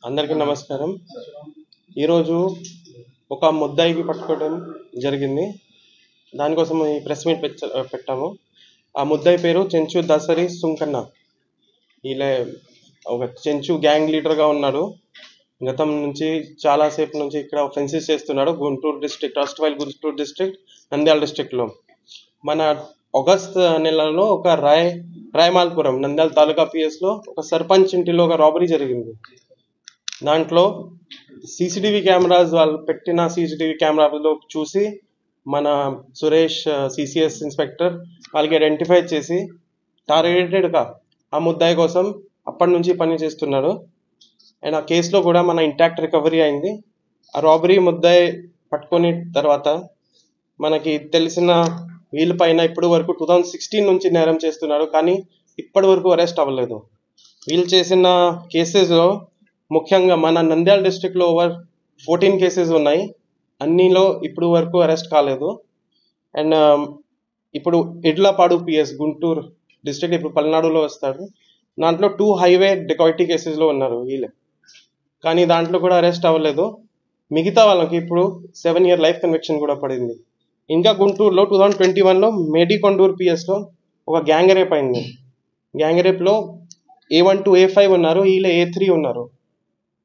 అందరికీ నమస్కారం. ఈరోజు ఒక ముద్దాయికి పట్టుకోవడం జరిగింది. దానికోసం ఈ ప్రెస్ మీట్ పెట్టాము. ఆ ముద్దాయి పేరు చెంచు దసరి సుంకన్న. ఇలా ఒక చెంచు గ్యాంగ్ లీడర్గా ఉన్నాడు. గతం నుంచి చాలాసేపు నుంచి ఇక్కడ ఫెన్సెస్ చేస్తున్నాడు. గుంటూరు డిస్ట్రిక్ట్, రాష్ట్రవాయిల్ గుంటూరు డిస్ట్రిక్ట్, నంద్యాల డిస్ట్రిక్ట్లో. మన ఆగస్ట్ నెలలో ఒక రాయమాల్పురం నంద్యాల తాలూకా పిఎస్లో ఒక సర్పంచ్ ఇంటిలో ఒక రాబరీ జరిగింది. దాంట్లో సీసీటీవీ కెమెరాస్ వాళ్ళు పెట్టిన సీసీటీవీ కెమెరాలో చూసి మన సురేష్ సిసిఎస్ ఇన్స్పెక్టర్ వాళ్ళకి ఐడెంటిఫై చేసి టార్గెటెడ్గా ఆ ముద్దాయి కోసం అప్పటి నుంచి పని చేస్తున్నాడు. అండ్ ఆ కేసులో కూడా మన ఇంటాక్ట్ రికవరీ అయింది. ఆ రాబరీ ముద్దాయి పట్టుకొని తర్వాత మనకి తెలిసిన వీళ్ళపైన ఇప్పుడు వరకు 2016 నుంచి నేరం చేస్తున్నాడు, కానీ ఇప్పటి వరకు అరెస్ట్ అవ్వలేదు. వీళ్ళు చేసిన కేసెస్లో ముఖ్యంగా మన నంద్యాల డిస్ట్రిక్ట్లో ఓవర్ 14 కేసెస్ ఉన్నాయి. అన్నిలో ఇప్పుడు వరకు అరెస్ట్ కాలేదు. అండ్ ఇప్పుడు ఎడ్లపాడు పిఎస్ గుంటూరు డిస్ట్రిక్ట్ ఇప్పుడు పల్నాడులో వస్తాడు. దాంట్లో 2 హైవే డెకాయిటీ కేసెస్లో ఉన్నారు వీళ్ళే, కానీ దాంట్లో కూడా అరెస్ట్ అవ్వలేదు. మిగతా వాళ్ళకి ఇప్పుడు 7 year లైఫ్ కన్విక్షన్ కూడా పడింది. ఇంకా గుంటూరులో 2021లో మేడికొండూరు పిఎస్లో ఒక గ్యాంగ్ రేప్ అయింది. గ్యాంగ్ రేప్లో A1 to A5 ఉన్నారు, వీళ్ళే A3 ఉన్నారు.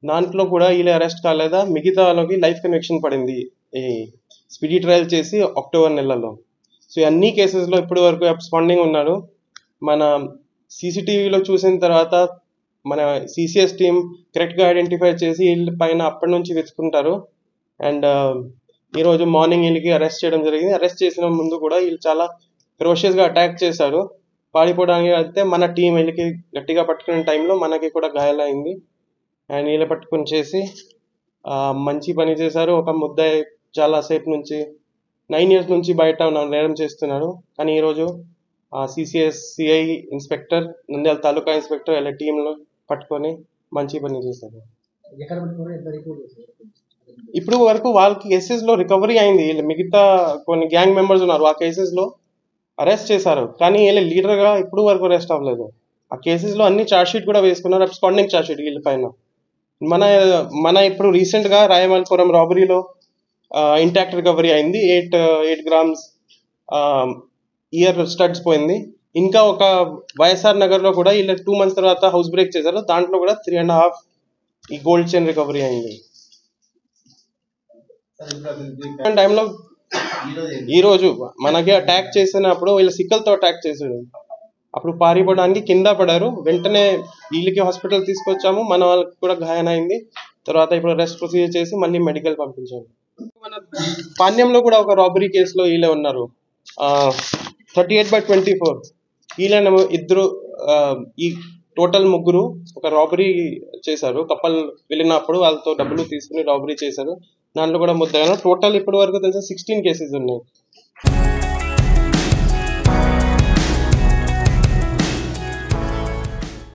దాంట్లో కూడా వీళ్ళే అరెస్ట్ కాలేదా. మిగతా వాళ్ళకి లైఫ్ కన్విక్షన్ పడింది ఈ స్పీడీ ట్రయల్ చేసి అక్టోబర్ నెలలో. సో అన్ని కేసెస్లో ఇప్పటి వరకు అబ్స్పాండింగ్ ఉన్నాడు. మన సీసీటీవీలో చూసిన తర్వాత మన సిసిఎస్ టీం కరెక్ట్గా ఐడెంటిఫై చేసి వీళ్ళ పైన అప్పటి నుంచి వెతుకుంటారు. అండ్ ఈరోజు మార్నింగ్ వీళ్ళకి అరెస్ట్ చేయడం జరిగింది. అరెస్ట్ చేసిన ముందు కూడా వీళ్ళు చాలా ఫెరోషియస్గా అటాక్ చేశారు. పారిపోవడానికి అయితే మన టీం వీళ్ళకి గట్టిగా పట్టుకునే టైంలో మనకి కూడా గాయాలైంది. అండ్ వీళ్ళ పట్టుకుని చేసి మంచి పని చేశారు. ఒక ముద్దాయి చాలాసేపు నుంచి 9 years నుంచి బయట నేరం చేస్తున్నాడు, కానీ ఈరోజు సిసిఎస్ సిఐ ఇన్స్పెక్టర్, నంద్యాల తాలూకా ఇన్స్పెక్టర్ ఇలా టీంలో పట్టుకొని మంచి పని చేశారు. ఇప్పుడు వరకు వాళ్ళకి కేసెస్లో రికవరీ అయింది. మిగతా కొన్ని గ్యాంగ్ మెంబర్స్ ఉన్నారు, ఆ కేసెస్లో అరెస్ట్ చేశారు, కానీ వీళ్ళ లీడర్గా ఇప్పుడు వరకు అరెస్ట్ అవ్వలేదు. ఆ కేసెస్లో అన్ని ఛార్జ్షీట్ కూడా వేసుకున్నారు, అబ్స్పాండింగ్ ఛార్జ్షీట్ వీళ్ళ పైన. మన ఇప్పుడు రీసెంట్గా రాయమాల్పురం రాబరీలో ఇంటాక్ట్ రికవరీ అయింది. 8 grams ఇయర్ స్టడ్స్ పోయింది. ఇంకా ఒక వైఎస్ఆర్ నగర్లో కూడా వీళ్ళ 2 months తర్వాత హౌస్ బ్రేక్ చేశారు. దాంట్లో కూడా 3.5 ఈ గోల్డ్ చైన్ రికవరీ అయింది. టైంలో ఈరోజు మనకి అటాక్ చేసినప్పుడు వీళ్ళ సిక్కల్తో అటాక్ చేశాడు. అప్పుడు పారిపోవడానికి కింద పడారు. వెంటనే వీళ్ళకి హాస్పిటల్ తీసుకొచ్చాము, మన వాళ్ళకి కూడా గాయమైంది. తర్వాత ఇప్పుడు రెస్ట్ ప్రొసీజర్ చేసి మళ్ళీ మెడికల్ పంపించాము. మన పాణ్యంలో కూడా ఒక రాబరీ కేసులో వీళ్ళే ఉన్నారు. 38/24 వీళ్ళ ఇద్దరు, ఈ టోటల్ ముగ్గురు ఒక రాబరీ చేశారు. కప్పల్ వెళ్ళినప్పుడు వాళ్ళతో డబ్బులు తీసుకుని రాబరీ చేశారు. దాంట్లో కూడా ముద్దాయి. టోటల్ ఇప్పటి వరకు తెలిసిన 16 కేసెస్ ఉన్నాయి.